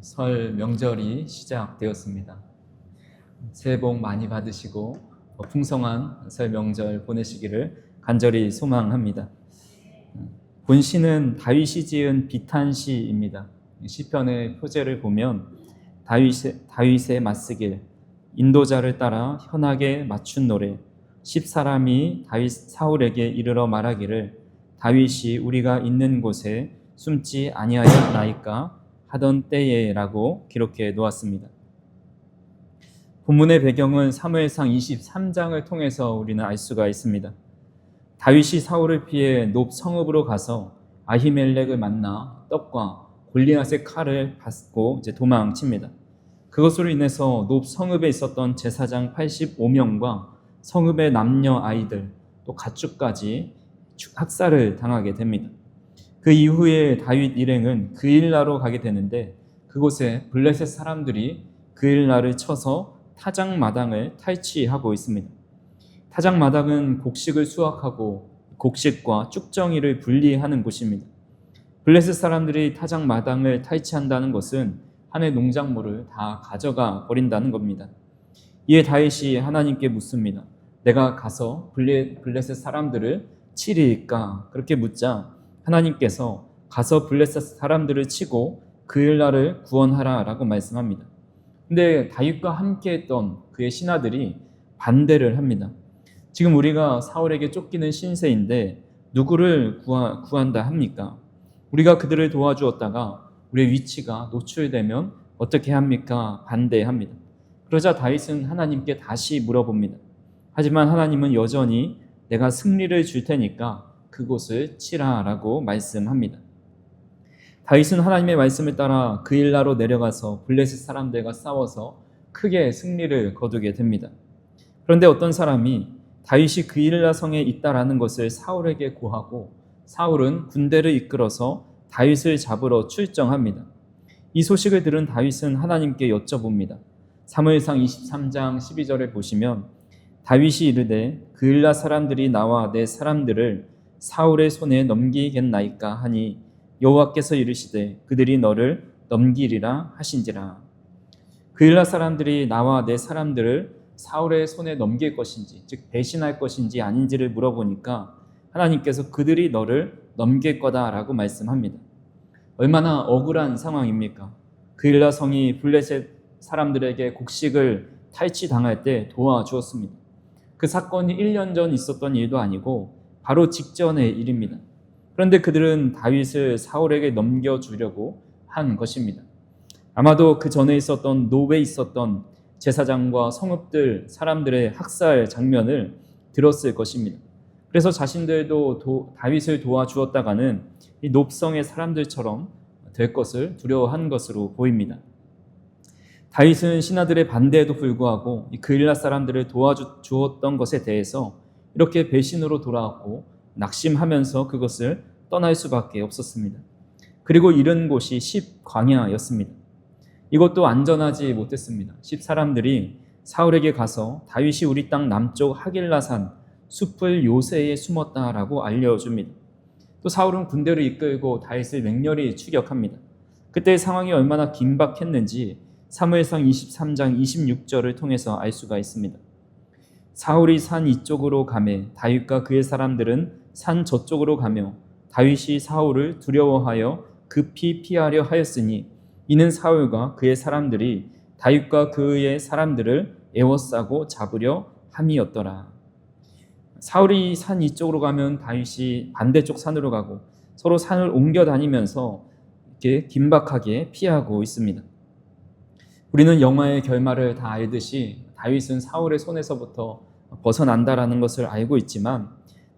설 명절이 시작되었습니다. 새해 복 많이 받으시고 풍성한 설 명절 보내시기를 간절히 소망합니다. 본시는 다윗이 지은 비탄시입니다. 시편의 표제를 보면 다윗의 맞쓰길, 인도자를 따라 현악에 맞춘 노래, 10사람이 다윗 사울에게 이르러 말하기를 다윗이 우리가 있는 곳에 숨지 아니하였나이까 하던 때에라고 기록해 놓았습니다. 본문의 배경은 사무엘상 23장을 통해서 우리는 알 수가 있습니다. 다윗이 사울을 피해 높 성읍으로 가서 아히멜렉을 만나 떡과 골리앗의 칼을 받고 도망칩니다. 그것으로 인해서 높 성읍에 있었던 제사장 85명과 성읍의 남녀 아이들 또 가축까지 학살을 당하게 됩니다. 그 이후에 다윗 일행은 그일라로 가게 되는데 그곳에 블레셋 사람들이 그일라를 쳐서 타작마당을 탈취하고 있습니다. 타작마당은 곡식을 수확하고 곡식과 쭉정이를 분리하는 곳입니다. 블레셋 사람들이 타작마당을 탈취한다는 것은 한 해 농작물을 다 가져가 버린다는 겁니다. 이에 다윗이 하나님께 묻습니다. 내가 가서 블레셋 사람들을 치리일까? 그렇게 묻자 하나님께서 가서 블레셋 사람들을 치고 그일라를 구원하라 라고 말씀합니다. 근데 다윗과 함께 했던 그의 신하들이 반대를 합니다. 지금 우리가 사울에게 쫓기는 신세인데 누구를 구한다 합니까? 우리가 그들을 도와주었다가 우리의 위치가 노출되면 어떻게 합니까? 반대합니다. 그러자 다윗은 하나님께 다시 물어봅니다. 하지만 하나님은 여전히 내가 승리를 줄 테니까 그곳을 치라라고 말씀합니다. 다윗은 하나님의 말씀을 따라 그일라로 내려가서 블레셋 사람들과 싸워서 크게 승리를 거두게 됩니다. 그런데 어떤 사람이 다윗이 그일라 성에 있다라는 것을 사울에게 고하고 사울은 군대를 이끌어서 다윗을 잡으러 출정합니다. 이 소식을 들은 다윗은 하나님께 여쭤봅니다. 사무엘상 23장 12절에 보시면 다윗이 이르되 그일라 사람들이 나와 내 사람들을 사울의 손에 넘기겠나이까 하니 여호와께서 이르시되 그들이 너를 넘기리라 하신지라. 그일라 사람들이 나와 내 사람들을 사울의 손에 넘길 것인지 즉 배신할 것인지 아닌지를 물어보니까 하나님께서 그들이 너를 넘길 거다라고 말씀합니다. 얼마나 억울한 상황입니까? 그일라 성이 블레셋 사람들에게 곡식을 탈취당할 때 도와주었습니다. 그 사건이 1년 전 있었던 일도 아니고 바로 직전의 일입니다. 그런데 그들은 다윗을 사울에게 넘겨주려고 한 것입니다. 아마도 그 전에 있었던 노베에 있었던 제사장과 성읍들 사람들의 학살 장면을 들었을 것입니다. 그래서 자신들도 다윗을 도와주었다가는 이 높성의 사람들처럼 될 것을 두려워한 것으로 보입니다. 다윗은 신하들의 반대에도 불구하고 이 그일라 사람들을 도와주었던 것에 대해서 이렇게 배신으로 돌아왔고 낙심하면서 그것을 떠날 수밖에 없었습니다. 그리고 이른 곳이 10광야였습니다. 이것도 안전하지 못했습니다. 10사람들이 사울에게 가서 다윗이 우리 땅 남쪽 하길라산 숲을 요새에 숨었다라고 알려줍니다. 또 사울은 군대를 이끌고 다윗을 맹렬히 추격합니다. 그때의 상황이 얼마나 긴박했는지 사무엘상 23장 26절을 통해서 알 수가 있습니다. 사울이 산 이쪽으로 가매 다윗과 그의 사람들은 산 저쪽으로 가며 다윗이 사울을 두려워하여 급히 피하려 하였으니 이는 사울과 그의 사람들이 다윗과 그의 사람들을 에워싸고 잡으려 함이었더라. 사울이 산 이쪽으로 가면 다윗이 반대쪽 산으로 가고 서로 산을 옮겨 다니면서 이렇게 긴박하게 피하고 있습니다. 우리는 영화의 결말을 다 알듯이 다윗은 사울의 손에서부터 벗어난다라는 것을 알고 있지만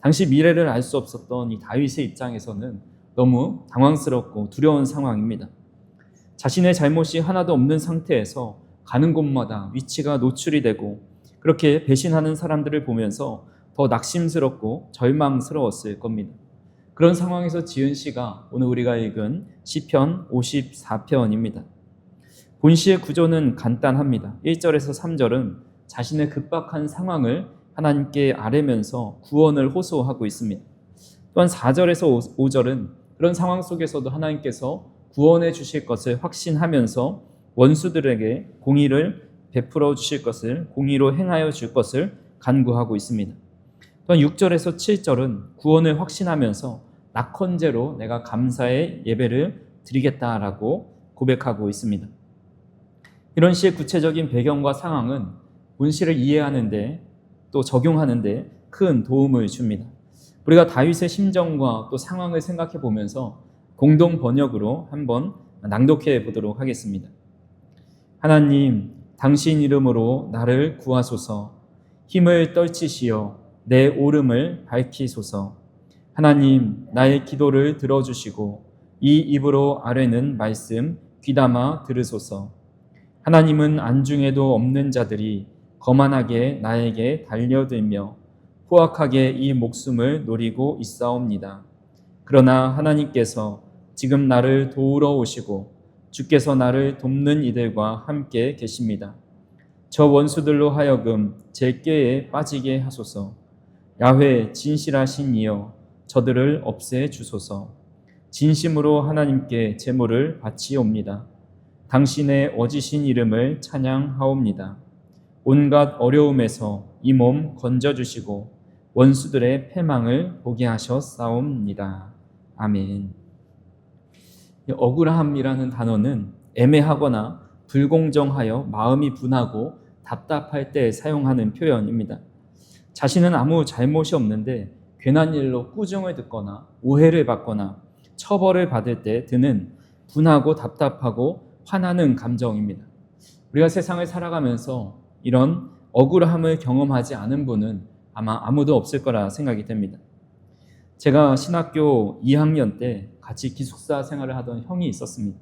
당시 미래를 알 수 없었던 이 다윗의 입장에서는 너무 당황스럽고 두려운 상황입니다. 자신의 잘못이 하나도 없는 상태에서 가는 곳마다 위치가 노출이 되고 그렇게 배신하는 사람들을 보면서 더 낙심스럽고 절망스러웠을 겁니다. 그런 상황에서 지은 시가 오늘 우리가 읽은 시편 54편입니다. 본시의 구조는 간단합니다. 1절에서 3절은 자신의 급박한 상황을 하나님께 아뢰면서 구원을 호소하고 있습니다. 또한 4절에서 5절은 그런 상황 속에서도 하나님께서 구원해 주실 것을 확신하면서 원수들에게 공의를 베풀어 주실 것을, 공의로 행하여 줄 것을 간구하고 있습니다. 또한 6절에서 7절은 구원을 확신하면서 낙헌제로 내가 감사의 예배를 드리겠다라고 고백하고 있습니다. 이런 시의 구체적인 배경과 상황은 문시를 이해하는데 또 적용하는데 큰 도움을 줍니다. 우리가 다윗의 심정과 또 상황을 생각해 보면서 공동 번역으로 한번 낭독해 보도록 하겠습니다. 하나님, 당신 이름으로 나를 구하소서. 힘을 떨치시어 내 오름을 밝히소서. 하나님, 나의 기도를 들어주시고 이 입으로 아뢰는 말씀 귀담아 들으소서. 하나님은 안중에도 없는 자들이 거만하게 나에게 달려들며 포악하게 이 목숨을 노리고 있사옵니다. 그러나 하나님께서 지금 나를 도우러 오시고 주께서 나를 돕는 이들과 함께 계십니다. 저 원수들로 하여금 제 꾀에 빠지게 하소서. 야훼 진실하신 이여 저들을 없애 주소서. 진심으로 하나님께 제물을 바치옵니다. 당신의 어지신 이름을 찬양하옵니다. 온갖 어려움에서 이 몸 건져주시고 원수들의 패망을 보게 하셨사옵니다. 아멘. 억울함이라는 단어는 애매하거나 불공정하여 마음이 분하고 답답할 때 사용하는 표현입니다. 자신은 아무 잘못이 없는데 괜한 일로 꾸중을 듣거나 오해를 받거나 처벌을 받을 때 드는 분하고 답답하고 화나는 감정입니다. 우리가 세상을 살아가면서 이런 억울함을 경험하지 않은 분은 아마 아무도 없을 거라 생각이 됩니다. 제가 신학교 2학년 때 같이 기숙사 생활을 하던 형이 있었습니다.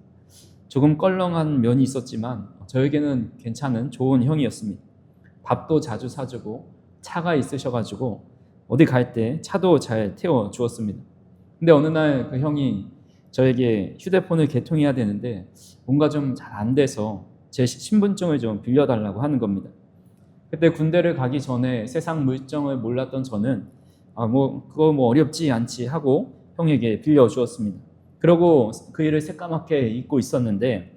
조금 껄렁한 면이 있었지만 저에게는 괜찮은 좋은 형이었습니다. 밥도 자주 사주고 차가 있으셔가지고 어디 갈 때 차도 잘 태워주었습니다. 근데 어느 날 그 형이 저에게 휴대폰을 개통해야 되는데 뭔가 좀 잘 안 돼서 제 신분증을 좀 빌려달라고 하는 겁니다. 그때 군대를 가기 전에 세상 물정을 몰랐던 저는 그거 어렵지 않지 하고 형에게 빌려주었습니다. 그러고 그 일을 새까맣게 잊고 있었는데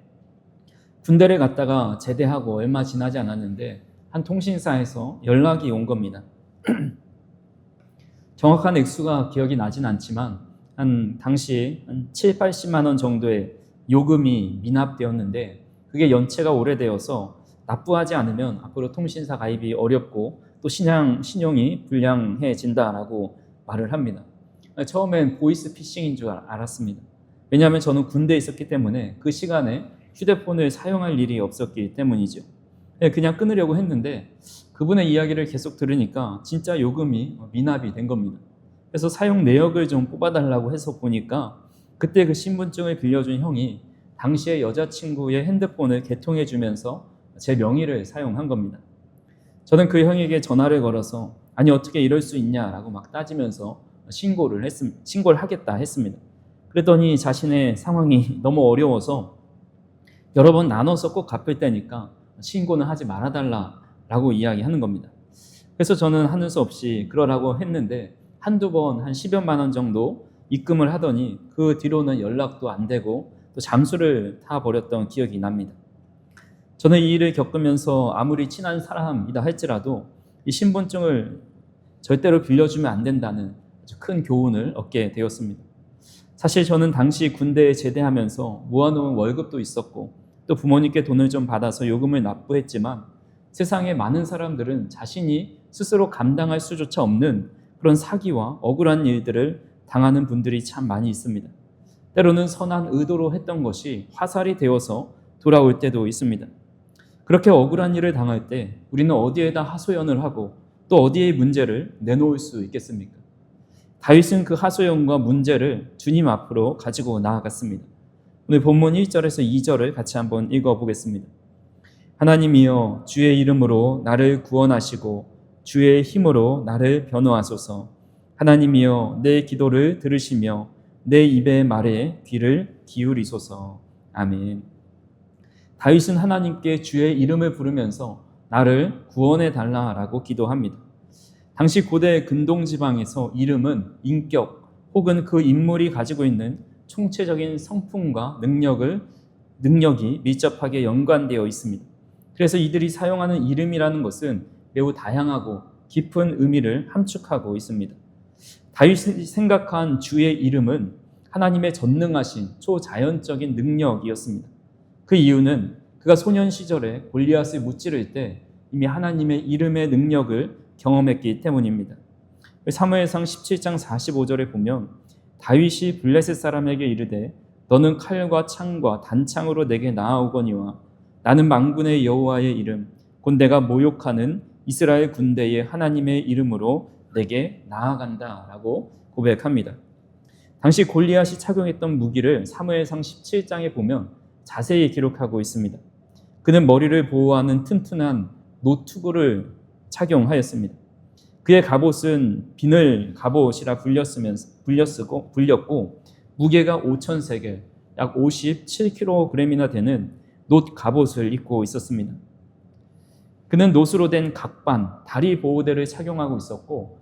군대를 갔다가 제대하고 얼마 지나지 않았는데 한 통신사에서 연락이 온 겁니다. 정확한 액수가 기억이 나진 않지만 당시 한 7, 80만 원 정도의 요금이 미납되었는데 그게 연체가 오래되어서 납부하지 않으면 앞으로 통신사 가입이 어렵고 또 신용이 불량해진다라고 말을 합니다. 처음엔 보이스피싱인 줄 알았습니다. 왜냐하면 저는 군대에 있었기 때문에 그 시간에 휴대폰을 사용할 일이 없었기 때문이죠. 그냥 끊으려고 했는데 그분의 이야기를 계속 들으니까 진짜 요금이 미납이 된 겁니다. 그래서 사용 내역을 좀 뽑아달라고 해서 보니까 그때 그 신분증을 빌려준 형이 당시에 여자친구의 핸드폰을 개통해주면서 제 명의를 사용한 겁니다. 저는 그 형에게 전화를 걸어서 아니 어떻게 이럴 수 있냐라고 막 따지면서 신고를 하겠다 했습니다. 그랬더니 자신의 상황이 너무 어려워서 여러 번 나눠서 꼭 갚을 때니까 신고는 하지 말아달라라고 이야기하는 겁니다. 그래서 저는 하는 수 없이 그러라고 했는데 한두 번 한 10여만 원 정도 입금을 하더니 그 뒤로는 연락도 안 되고 또 잠수를 타버렸던 기억이 납니다. 저는 이 일을 겪으면서 아무리 친한 사람이다 할지라도 이 신분증을 절대로 빌려주면 안 된다는 아주 큰 교훈을 얻게 되었습니다. 사실 저는 당시 군대에 제대하면서 모아놓은 월급도 있었고 또 부모님께 돈을 좀 받아서 요금을 납부했지만 세상에 많은 사람들은 자신이 스스로 감당할 수조차 없는 그런 사기와 억울한 일들을 당하는 분들이 참 많이 있습니다. 때로는 선한 의도로 했던 것이 화살이 되어서 돌아올 때도 있습니다. 그렇게 억울한 일을 당할 때 우리는 어디에다 하소연을 하고 또 어디에 문제를 내놓을 수 있겠습니까? 다윗은 그 하소연과 문제를 주님 앞으로 가지고 나아갔습니다. 오늘 본문 1절에서 2절을 같이 한번 읽어보겠습니다. 하나님이여 주의 이름으로 나를 구원하시고 주의 힘으로 나를 변호하소서. 하나님이여 내 기도를 들으시며 내 입의 말에 귀를 기울이소서. 아멘. 다윗은 하나님께 주의 이름을 부르면서 나를 구원해 달라라고 기도합니다. 당시 고대 근동지방에서 이름은 인격 혹은 그 인물이 가지고 있는 총체적인 성품과 능력이 밀접하게 연관되어 있습니다. 그래서 이들이 사용하는 이름이라는 것은 매우 다양하고 깊은 의미를 함축하고 있습니다. 다윗이 생각한 주의 이름은 하나님의 전능하신 초자연적인 능력이었습니다. 그 이유는 그가 소년 시절에 골리앗을 무찌를 때 이미 하나님의 이름의 능력을 경험했기 때문입니다. 사무엘상 17장 45절에 보면 다윗이 블레셋 사람에게 이르되 너는 칼과 창과 단창으로 내게 나아오거니와 나는 만군의 여호와의 이름 곧 내가 모욕하는 이스라엘 군대의 하나님의 이름으로 내게 나아간다 라고 고백합니다. 당시 골리앗이 착용했던 무기를 사무엘상 17장에 보면 자세히 기록하고 있습니다. 그는 머리를 보호하는 튼튼한 노투구를 착용하였습니다. 그의 갑옷은 비늘 갑옷이라 불렸고 무게가 5,000세겔, 약 57kg이나 되는 놋 갑옷을 입고 있었습니다. 그는 놋으로 된 각반, 다리 보호대를 착용하고 있었고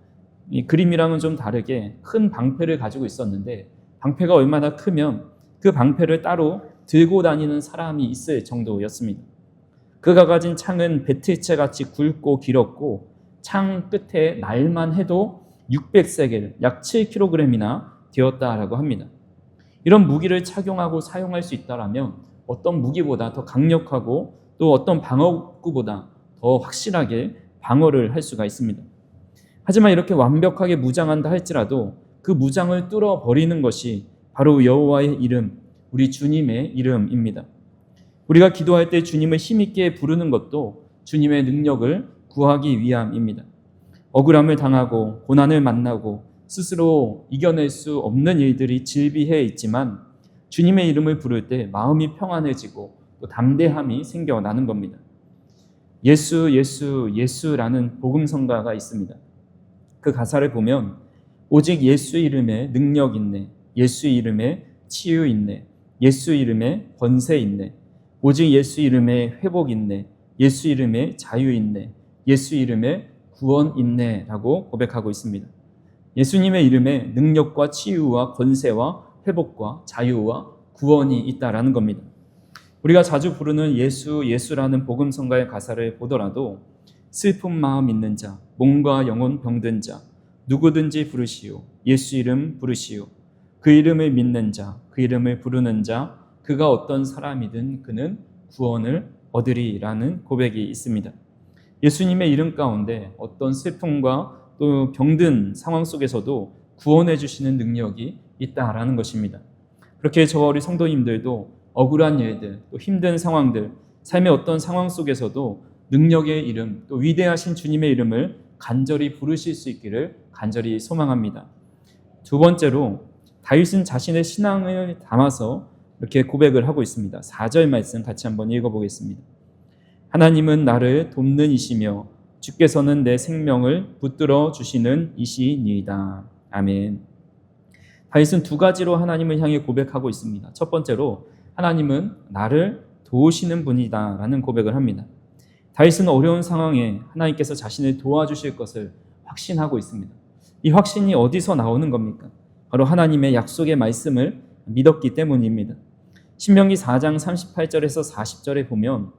이 그림이랑은 좀 다르게 큰 방패를 가지고 있었는데 방패가 얼마나 크면 그 방패를 따로 들고 다니는 사람이 있을 정도였습니다. 그가 가진 창은 배틀채같이 굵고 길었고 창 끝에 날만 해도 600세겔, 약 7kg이나 되었다라고 합니다. 이런 무기를 착용하고 사용할 수 있다라면 어떤 무기보다 더 강력하고 또 어떤 방어구보다 더 확실하게 방어를 할 수가 있습니다. 하지만 이렇게 완벽하게 무장한다 할지라도 그 무장을 뚫어버리는 것이 바로 여호와의 이름, 우리 주님의 이름입니다. 우리가 기도할 때 주님을 힘있게 부르는 것도 주님의 능력을 구하기 위함입니다. 억울함을 당하고 고난을 만나고 스스로 이겨낼 수 없는 일들이 질비해 있지만 주님의 이름을 부를 때 마음이 평안해지고 또 담대함이 생겨나는 겁니다. 예수, 예수, 예수라는 복음성가가 있습니다. 그 가사를 보면 오직 예수 이름에 능력 있네, 예수 이름에 치유 있네, 예수 이름에 권세 있네, 오직 예수 이름에 회복 있네, 예수 이름에 자유 있네, 예수 이름에 구원 있네 라고 고백하고 있습니다. 예수님의 이름에 능력과 치유와 권세와 회복과 자유와 구원이 있다라는 겁니다. 우리가 자주 부르는 예수, 예수라는 복음성가의 가사를 보더라도 슬픈 마음 있는 자, 몸과 영혼 병든 자, 누구든지 부르시오, 예수 이름 부르시오. 그 이름을 믿는 자, 그 이름을 부르는 자, 그가 어떤 사람이든 그는 구원을 얻으리라는 고백이 있습니다. 예수님의 이름 가운데 어떤 슬픔과 또 병든 상황 속에서도 구원해 주시는 능력이 있다라는 것입니다. 그렇게 저와 우리 성도님들도 억울한 일들, 또 힘든 상황들, 삶의 어떤 상황 속에서도 능력의 이름, 또 위대하신 주님의 이름을 간절히 부르실 수 있기를 간절히 소망합니다. 두 번째로 다윗은 자신의 신앙을 담아서 이렇게 고백을 하고 있습니다. 4절 말씀 같이 한번 읽어보겠습니다. 하나님은 나를 돕는 이시며 주께서는 내 생명을 붙들어 주시는 이시니이다. 아멘. 다윗은 두 가지로 하나님을 향해 고백하고 있습니다. 첫 번째로 하나님은 나를 도우시는 분이다 라는 고백을 합니다. 다윗은 어려운 상황에 하나님께서 자신을 도와주실 것을 확신하고 있습니다. 이 확신이 어디서 나오는 겁니까? 바로 하나님의 약속의 말씀을 믿었기 때문입니다. 신명기 4장 38절에서 40절에 보면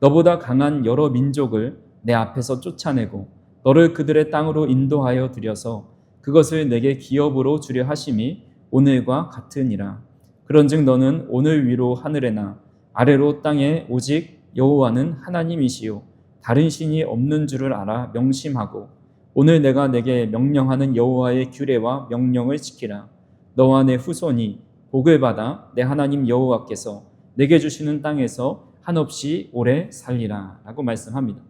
너보다 강한 여러 민족을 내 앞에서 쫓아내고 너를 그들의 땅으로 인도하여 들여서 그것을 내게 기업으로 주려 하심이 오늘과 같으니라. 그런즉 너는 오늘 위로 하늘에나 아래로 땅에 오직 여호와는 하나님이시요 다른 신이 없는 줄을 알아 명심하고 오늘 내가 내게 명령하는 여호와의 규례와 명령을 지키라. 너와 내 후손이 복을 받아 내 하나님 여호와께서 내게 주시는 땅에서 한없이 오래 살리라 라고 말씀합니다.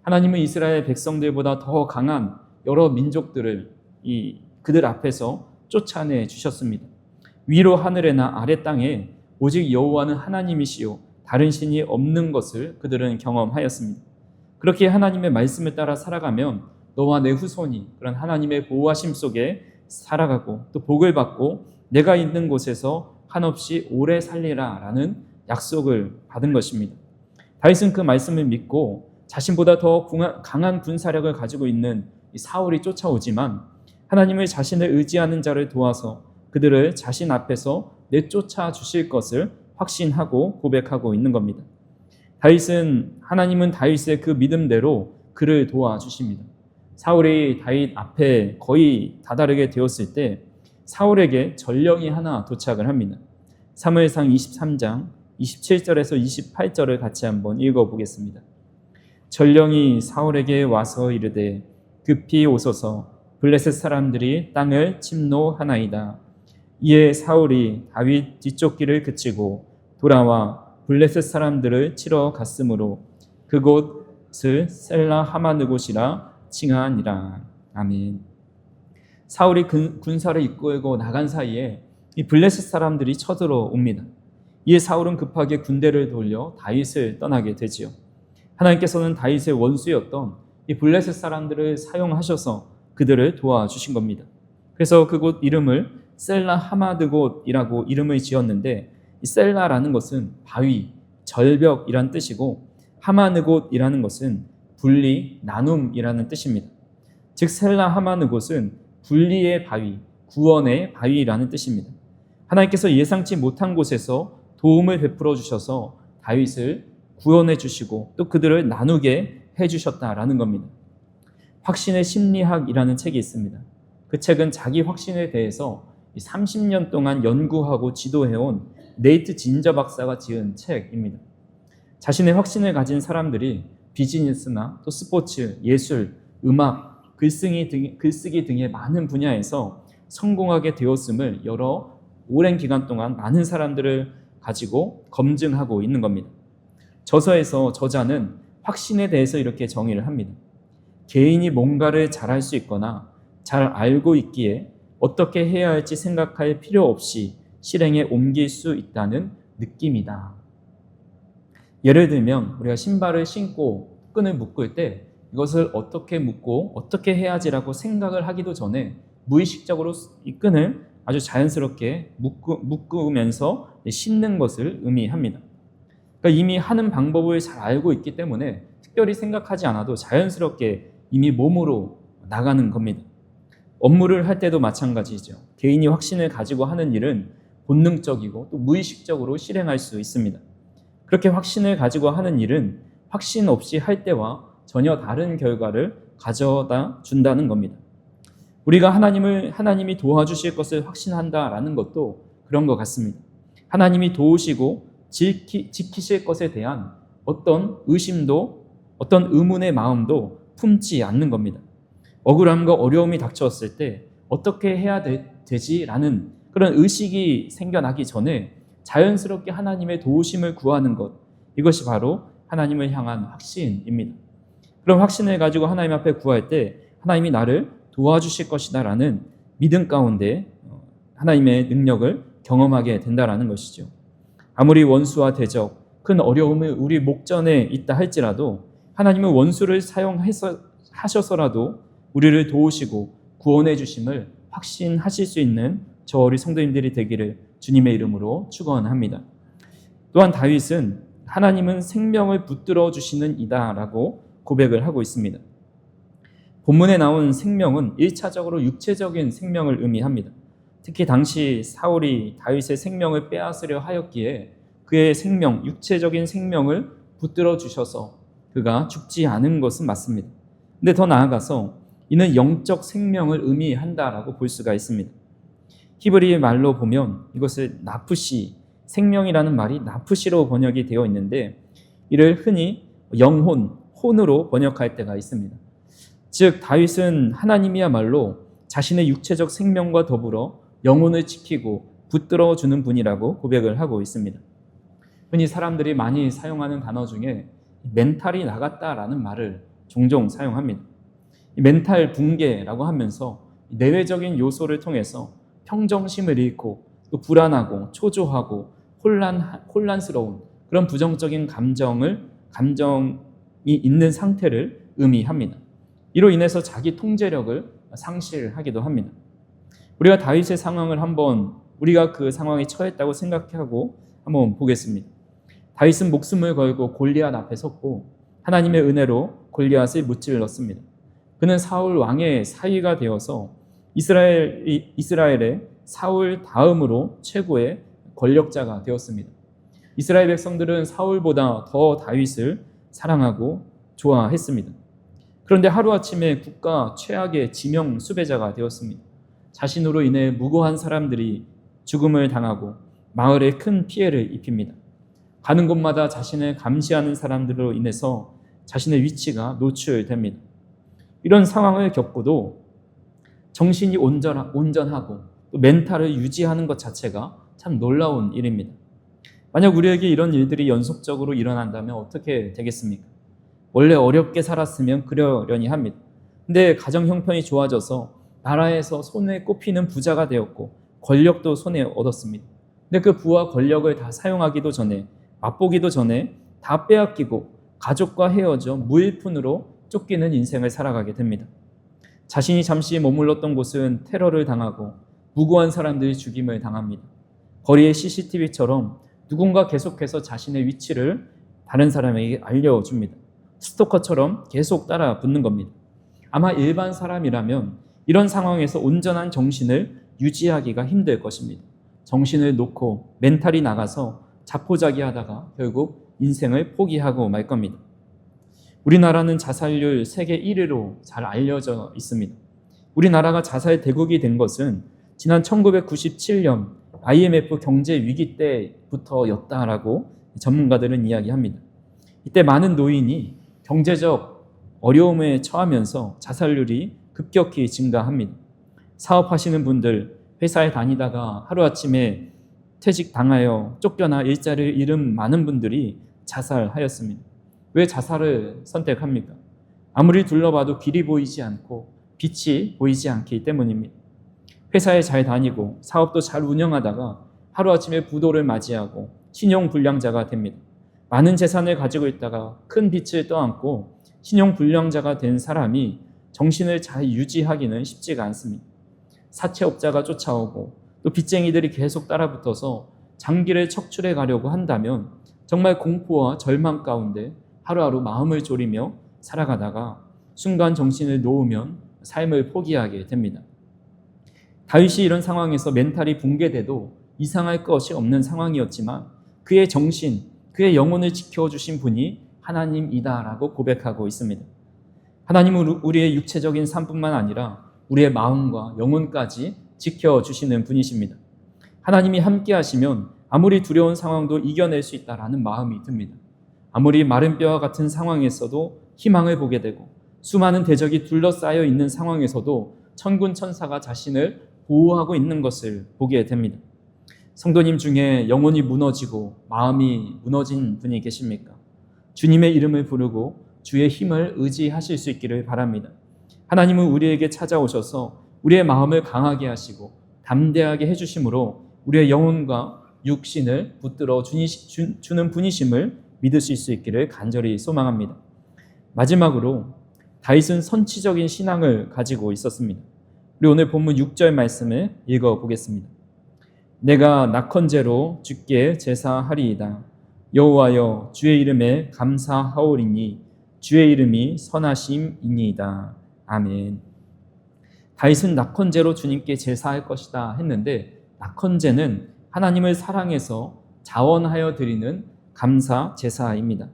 하나님은 이스라엘 백성들보다 더 강한 여러 민족들을 그들 앞에서 쫓아내 주셨습니다. 위로 하늘에나 아래 땅에 오직 여호와는 하나님이시요 다른 신이 없는 것을 그들은 경험하였습니다. 그렇게 하나님의 말씀을 따라 살아가면 너와 내 후손이 그런 하나님의 보호하심 속에 살아가고 또 복을 받고 내가 있는 곳에서 한없이 오래 살리라 라는 약속을 받은 것입니다. 다윗은 그 말씀을 믿고 자신보다 더 강한 군사력을 가지고 있는 사울이 쫓아오지만 하나님을 자신을 의지하는 자를 도와서 그들을 자신 앞에서 내쫓아 주실 것을 확신하고 고백하고 있는 겁니다. 하나님은 다윗의 그 믿음대로 그를 도와주십니다. 사울이 다윗 앞에 거의 다다르게 되었을 때 사울에게 전령이 하나 도착을 합니다. 사무엘상 23장 27절에서 28절을 같이 한번 읽어보겠습니다. 전령이 사울에게 와서 이르되 급히 오소서 블레셋 사람들이 땅을 침노하나이다. 이에 사울이 다윗 뒤쫓기를 그치고 돌아와 블레셋 사람들을 치러 갔으므로 그곳을 셀라 하마느곳이라 칭하니라. 아멘. 사울이 군사를 이끌고 나간 사이에 이 블레셋 사람들이 쳐들어옵니다. 이에 사울은 급하게 군대를 돌려 다윗을 떠나게 되지요. 하나님께서는 다윗의 원수였던 이 블레셋 사람들을 사용하셔서 그들을 도와주신 겁니다. 그래서 그곳 이름을 셀라 하마드곳이라고 이름을 지었는데, 이 셀라라는 것은 바위, 절벽이란 뜻이고 하마느곳이라는 것은 분리, 나눔이라는 뜻입니다. 즉 셀라 하마느곳은 분리의 바위, 구원의 바위라는 뜻입니다. 하나님께서 예상치 못한 곳에서 도움을 베풀어 주셔서 다윗을 구원해 주시고 또 그들을 나누게 해 주셨다라는 겁니다. 확신의 심리학이라는 책이 있습니다. 그 책은 자기 확신에 대해서 30년 동안 연구하고 지도해온 네이트 진저 박사가 지은 책입니다. 자신의 확신을 가진 사람들이 비즈니스나 또 스포츠, 예술, 음악, 글쓰기 등의 많은 분야에서 성공하게 되었음을 여러 오랜 기간 동안 많은 사람들을 가지고 검증하고 있는 겁니다. 저서에서 저자는 확신에 대해서 이렇게 정의를 합니다. 개인이 뭔가를 잘할 수 있거나 잘 알고 있기에 어떻게 해야 할지 생각할 필요 없이 실행에 옮길 수 있다는 느낌이다. 예를 들면 우리가 신발을 신고 끈을 묶을 때 이것을 어떻게 묶고 어떻게 해야지라고 생각을 하기도 전에 무의식적으로 이 끈을 아주 자연스럽게 묶으면서 신는 것을 의미합니다. 그러니까 이미 하는 방법을 잘 알고 있기 때문에 특별히 생각하지 않아도 자연스럽게 이미 몸으로 나가는 겁니다. 업무를 할 때도 마찬가지죠. 개인이 확신을 가지고 하는 일은 본능적이고 또 무의식적으로 실행할 수 있습니다. 그렇게 확신을 가지고 하는 일은 확신 없이 할 때와 전혀 다른 결과를 가져다 준다는 겁니다. 우리가 하나님이 도와주실 것을 확신한다라는 것도 그런 것 같습니다. 하나님이 도우시고 지키실 것에 대한 어떤 의심도 어떤 의문의 마음도 품지 않는 겁니다. 억울함과 어려움이 닥쳤을 때 어떻게 해야 되지라는 그런 의식이 생겨나기 전에 자연스럽게 하나님의 도우심을 구하는 것, 이것이 바로 하나님을 향한 확신입니다. 그런 확신을 가지고 하나님 앞에 구할 때 하나님이 나를 도와주실 것이다 라는 믿음 가운데 하나님의 능력을 경험하게 된다라는 것이죠. 아무리 원수와 대적, 큰 어려움을 우리 목전에 있다 할지라도 하나님은 원수를 사용하셔서라도 우리를 도우시고 구원해 주심을 확신하실 수 있는 저 우리 성도님들이 되기를 주님의 이름으로 축원합니다. 또한 다윗은 하나님은 생명을 붙들어 주시는 이다라고 고백을 하고 있습니다. 본문에 나온 생명은 1차적으로 육체적인 생명을 의미합니다. 특히 당시 사울이 다윗의 생명을 빼앗으려 하였기에 그의 생명, 육체적인 생명을 붙들어 주셔서 그가 죽지 않은 것은 맞습니다. 근데 더 나아가서 이는 영적 생명을 의미한다라고 볼 수가 있습니다. 히브리 말로 보면 이것을 나프시, 생명이라는 말이 나프시로 번역이 되어 있는데 이를 흔히 영혼, 혼으로 번역할 때가 있습니다. 즉 다윗은 하나님이야말로 자신의 육체적 생명과 더불어 영혼을 지키고 붙들어 주는 분이라고 고백을 하고 있습니다. 흔히 사람들이 많이 사용하는 단어 중에 멘탈이 나갔다라는 말을 종종 사용합니다. 멘탈 붕괴라고 하면서 내외적인 요소를 통해서 평정심을 잃고 또 불안하고 초조하고 혼란스러운 그런 부정적인 감정이 있는 상태를 의미합니다. 이로 인해서 자기 통제력을 상실하기도 합니다. 우리가 다윗의 상황을 우리가 그 상황에 처했다고 생각하고 한번 보겠습니다. 다윗은 목숨을 걸고 골리앗 앞에 섰고 하나님의 은혜로 골리앗을 무찔렀습니다. 그는 사울 왕의 사위가 되어서 이스라엘의 사울 다음으로 최고의 권력자가 되었습니다. 이스라엘 백성들은 사울보다 더 다윗을 사랑하고 좋아했습니다. 그런데 하루아침에 국가 최악의 지명 수배자가 되었습니다. 자신으로 인해 무고한 사람들이 죽음을 당하고 마을에 큰 피해를 입힙니다. 가는 곳마다 자신을 감시하는 사람들로 인해서 자신의 위치가 노출됩니다. 이런 상황을 겪고도 정신이 온전하고 또 멘탈을 유지하는 것 자체가 참 놀라운 일입니다. 만약 우리에게 이런 일들이 연속적으로 일어난다면 어떻게 되겠습니까? 원래 어렵게 살았으면 그러려니 합니다. 근데 가정 형편이 좋아져서 나라에서 손에 꼽히는 부자가 되었고 권력도 손에 얻었습니다. 근데 그 부와 권력을 다 사용하기도 전에, 맛보기도 전에 다 빼앗기고 가족과 헤어져 무일푼으로 쫓기는 인생을 살아가게 됩니다. 자신이 잠시 머물렀던 곳은 테러를 당하고 무고한 사람들이 죽임을 당합니다. 거리의 CCTV처럼 누군가 계속해서 자신의 위치를 다른 사람에게 알려줍니다. 스토커처럼 계속 따라 붙는 겁니다. 아마 일반 사람이라면 이런 상황에서 온전한 정신을 유지하기가 힘들 것입니다. 정신을 놓고 멘탈이 나가서 자포자기하다가 결국 인생을 포기하고 말 겁니다. 우리나라는 자살률 세계 1위로 잘 알려져 있습니다. 우리나라가 자살 대국이 된 것은 지난 1997년 IMF 경제 위기 때부터였다라고 전문가들은 이야기합니다. 이때 많은 노인이 경제적 어려움에 처하면서 자살률이 급격히 증가합니다. 사업하시는 분들, 회사에 다니다가 하루아침에 퇴직당하여 쫓겨나 일자리를 잃은 많은 분들이 자살하였습니다. 왜 자살을 선택합니까? 아무리 둘러봐도 길이 보이지 않고 빛이 보이지 않기 때문입니다. 회사에 잘 다니고 사업도 잘 운영하다가 하루아침에 부도를 맞이하고 신용불량자가 됩니다. 많은 재산을 가지고 있다가 큰 빚을 떠안고 신용불량자가 된 사람이 정신을 잘 유지하기는 쉽지가 않습니다. 사채업자가 쫓아오고 또 빚쟁이들이 계속 따라붙어서 장기를 척출해 가려고 한다면 정말 공포와 절망 가운데 하루하루 마음을 졸이며 살아가다가 순간 정신을 놓으면 삶을 포기하게 됩니다. 다윗이 이런 상황에서 멘탈이 붕괴돼도 이상할 것이 없는 상황이었지만 그의 정신, 그의 영혼을 지켜주신 분이 하나님이다라고 고백하고 있습니다. 하나님은 우리의 육체적인 삶뿐만 아니라 우리의 마음과 영혼까지 지켜주시는 분이십니다. 하나님이 함께 하시면 아무리 두려운 상황도 이겨낼 수 있다라는 마음이 듭니다. 아무리 마른 뼈와 같은 상황에서도 희망을 보게 되고 수많은 대적이 둘러싸여 있는 상황에서도 천군 천사가 자신을 보호하고 있는 것을 보게 됩니다. 성도님 중에 영혼이 무너지고 마음이 무너진 분이 계십니까? 주님의 이름을 부르고 주의 힘을 의지하실 수 있기를 바랍니다. 하나님은 우리에게 찾아오셔서 우리의 마음을 강하게 하시고 담대하게 해주심으로 우리의 영혼과 육신을 붙들어 주는 분이심을 믿으실 수 있기를 간절히 소망합니다. 마지막으로 다윗은 선취적인 신앙을 가지고 있었습니다. 우리 오늘 본문 6절 말씀을 읽어보겠습니다. 내가 낙헌제로 주께 제사하리이다. 여호와여 주의 이름에 감사하오리니 주의 이름이 선하심이니이다. 아멘. 다윗은 낙헌제로 주님께 제사할 것이다 했는데 낙헌제는 하나님을 사랑해서 자원하여 드리는 감사 제사입니다.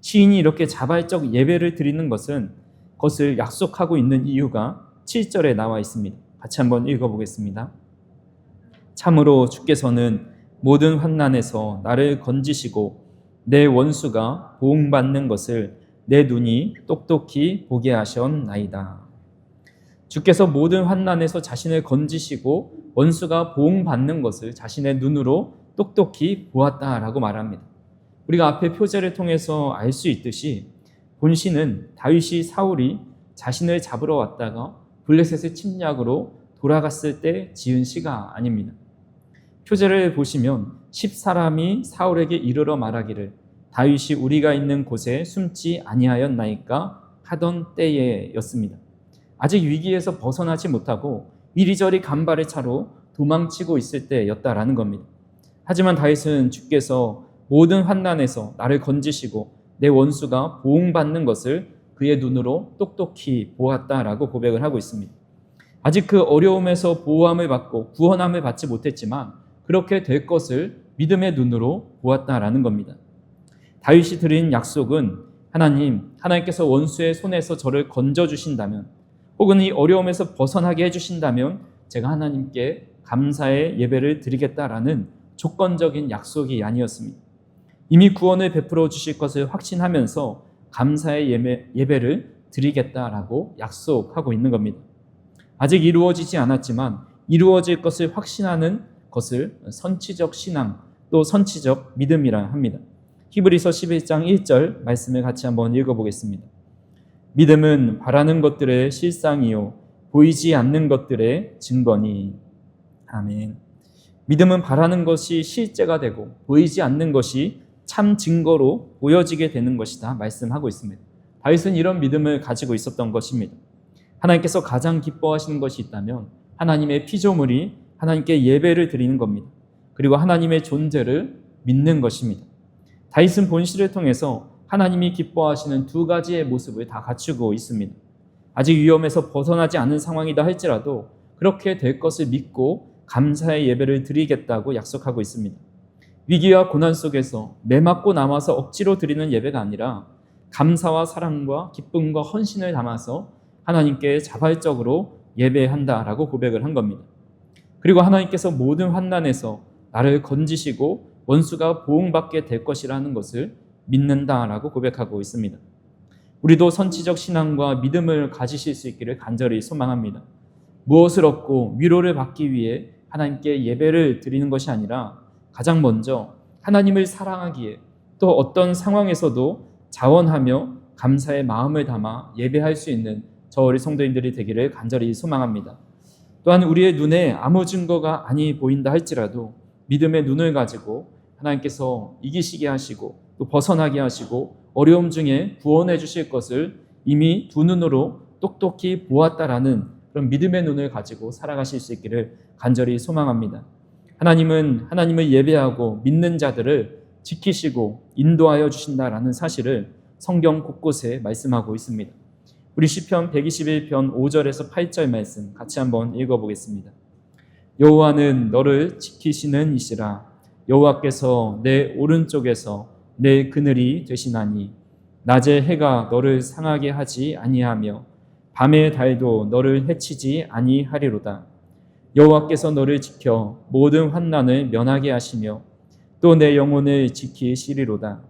시인이 이렇게 자발적 예배를 드리는 것을 약속하고 있는 이유가 7절에 나와 있습니다. 같이 한번 읽어보겠습니다. 참으로 주께서는 모든 환난에서 나를 건지시고 내 원수가 보응받는 것을 내 눈이 똑똑히 보게 하셨나이다. 주께서 모든 환난에서 자신을 건지시고 원수가 보응받는 것을 자신의 눈으로 똑똑히 보았다라고 말합니다. 우리가 앞에 표제를 통해서 알 수 있듯이 본시는 다윗이 사울이 자신을 잡으러 왔다가 블레셋의 침략으로 돌아갔을 때 지은 시가 아닙니다. 표제를 보시면 10사람이 사울에게 이르러 말하기를 다윗이 우리가 있는 곳에 숨지 아니하였나이까 하던 때였습니다. 아직 위기에서 벗어나지 못하고 이리저리 간발의 차로 도망치고 있을 때였다라는 겁니다. 하지만 다윗은 주께서 모든 환난에서 나를 건지시고 내 원수가 보응받는 것을 그의 눈으로 똑똑히 보았다라고 고백을 하고 있습니다. 아직 그 어려움에서 보호함을 받고 구원함을 받지 못했지만 그렇게 될 것을 믿음의 눈으로 보았다라는 겁니다. 다윗이 드린 약속은 하나님께서 원수의 손에서 저를 건져주신다면, 혹은 이 어려움에서 벗어나게 해주신다면 제가 하나님께 감사의 예배를 드리겠다라는 조건적인 약속이 아니었습니다. 이미 구원을 베풀어 주실 것을 확신하면서 감사의 예배를 드리겠다라고 약속하고 있는 겁니다. 아직 이루어지지 않았지만 이루어질 것을 확신하는 것을 선지적 신앙, 또 선지적 믿음이라 합니다. 히브리서 11장 1절 말씀을 같이 한번 읽어보겠습니다. 믿음은 바라는 것들의 실상이요 보이지 않는 것들의 증거니. 아멘. 믿음은 바라는 것이 실제가 되고 보이지 않는 것이 참 증거로 보여지게 되는 것이다 말씀하고 있습니다. 다윗은 이런 믿음을 가지고 있었던 것입니다. 하나님께서 가장 기뻐하시는 것이 있다면 하나님의 피조물이 하나님께 예배를 드리는 겁니다. 그리고 하나님의 존재를 믿는 것입니다. 다윗은 본시를 통해서 하나님이 기뻐하시는 두 가지의 모습을 다 갖추고 있습니다. 아직 위험에서 벗어나지 않은 상황이다 할지라도 그렇게 될 것을 믿고 감사의 예배를 드리겠다고 약속하고 있습니다. 위기와 고난 속에서 매맞고 남아서 억지로 드리는 예배가 아니라 감사와 사랑과 기쁨과 헌신을 담아서 하나님께 자발적으로 예배한다라고 고백을 한 겁니다. 그리고 하나님께서 모든 환난에서 나를 건지시고 원수가 보응받게 될 것이라는 것을 믿는다라고 고백하고 있습니다. 우리도 선지적 신앙과 믿음을 가지실 수 있기를 간절히 소망합니다. 무엇을 얻고 위로를 받기 위해 하나님께 예배를 드리는 것이 아니라 가장 먼저 하나님을 사랑하기에, 또 어떤 상황에서도 자원하며 감사의 마음을 담아 예배할 수 있는 저 우리 성도님들이 되기를 간절히 소망합니다. 또한 우리의 눈에 아무 증거가 아니 보인다 할지라도 믿음의 눈을 가지고 하나님께서 이기시게 하시고 또 벗어나게 하시고 어려움 중에 구원해 주실 것을 이미 두 눈으로 똑똑히 보았다라는 그런 믿음의 눈을 가지고 살아가실 수 있기를 간절히 소망합니다. 하나님은 하나님을 예배하고 믿는 자들을 지키시고 인도하여 주신다라는 사실을 성경 곳곳에 말씀하고 있습니다. 우리 시편 121편 5절에서 8절 말씀 같이 한번 읽어보겠습니다. 여호와는 너를 지키시는 이시라. 여호와께서 내 오른쪽에서 내 그늘이 되시나니 낮에 해가 너를 상하게 하지 아니하며 밤의 달도 너를 해치지 아니하리로다. 여호와께서 너를 지켜 모든 환난을 면하게 하시며 또 내 영혼을 지키시리로다.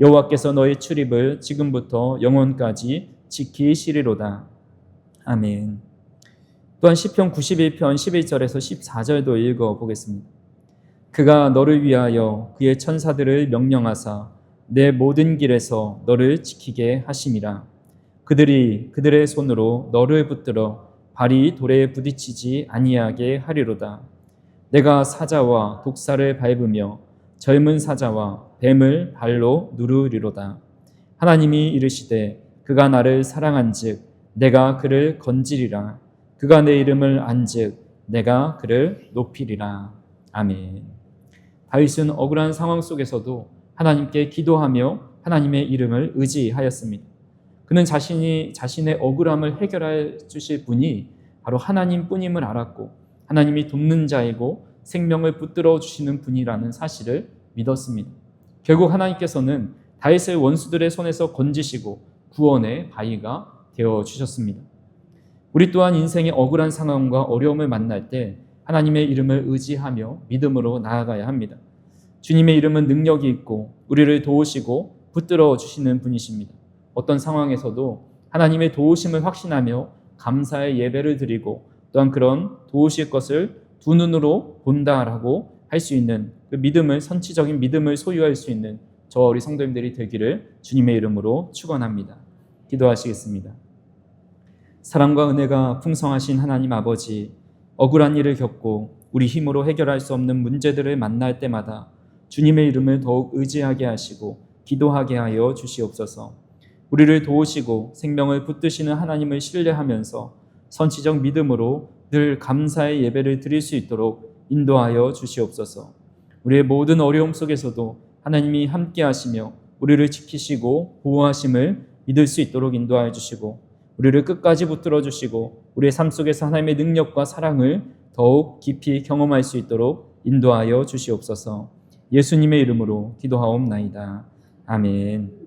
여호와께서 너의 출입을 지금부터 영원까지 지키시리로다. 아멘. 또한 시편 91편 11절에서 14절도 읽어보겠습니다. 그가 너를 위하여 그의 천사들을 명령하사 내 모든 길에서 너를 지키게 하심이라. 그들이 그들의 손으로 너를 붙들어 발이 돌에 부딪히지 아니하게 하리로다. 내가 사자와 독사를 밟으며 젊은 사자와 뱀을 발로 누르리로다. 하나님이 이르시되 그가 나를 사랑한즉 내가 그를 건지리라. 그가 내 이름을 안즉 내가 그를 높이리라. 아멘. 다윗은 억울한 상황 속에서도 하나님께 기도하며 하나님의 이름을 의지하였습니다. 그는 자신의 억울함을 해결해 주실 분이 바로 하나님뿐임을 알았고 하나님이 돕는 자이고 생명을 붙들어 주시는 분이라는 사실을 믿었습니다. 결국 하나님께서는 다윗을 원수들의 손에서 건지시고 구원의 바위가 되어 주셨습니다. 우리 또한 인생의 억울한 상황과 어려움을 만날 때 하나님의 이름을 의지하며 믿음으로 나아가야 합니다. 주님의 이름은 능력이 있고 우리를 도우시고 붙들어 주시는 분이십니다. 어떤 상황에서도 하나님의 도우심을 확신하며 감사의 예배를 드리고 또한 그런 도우실 것을 두 눈으로 본다라고 할 수 있는 그 믿음을, 선지적인 믿음을 소유할 수 있는 저와 우리 성도님들이 되기를 주님의 이름으로 축원합니다. 기도하시겠습니다. 사랑과 은혜가 풍성하신 하나님 아버지, 억울한 일을 겪고 우리 힘으로 해결할 수 없는 문제들을 만날 때마다 주님의 이름을 더욱 의지하게 하시고 기도하게 하여 주시옵소서. 우리를 도우시고 생명을 붙드시는 하나님을 신뢰하면서 선지적 믿음으로 늘 감사의 예배를 드릴 수 있도록 인도하여 주시옵소서. 우리의 모든 어려움 속에서도 하나님이 함께 하시며 우리를 지키시고 보호하심을 믿을 수 있도록 인도하여 주시고 우리를 끝까지 붙들어 주시고 우리의 삶 속에서 하나님의 능력과 사랑을 더욱 깊이 경험할 수 있도록 인도하여 주시옵소서. 예수님의 이름으로 기도하옵나이다. 아멘.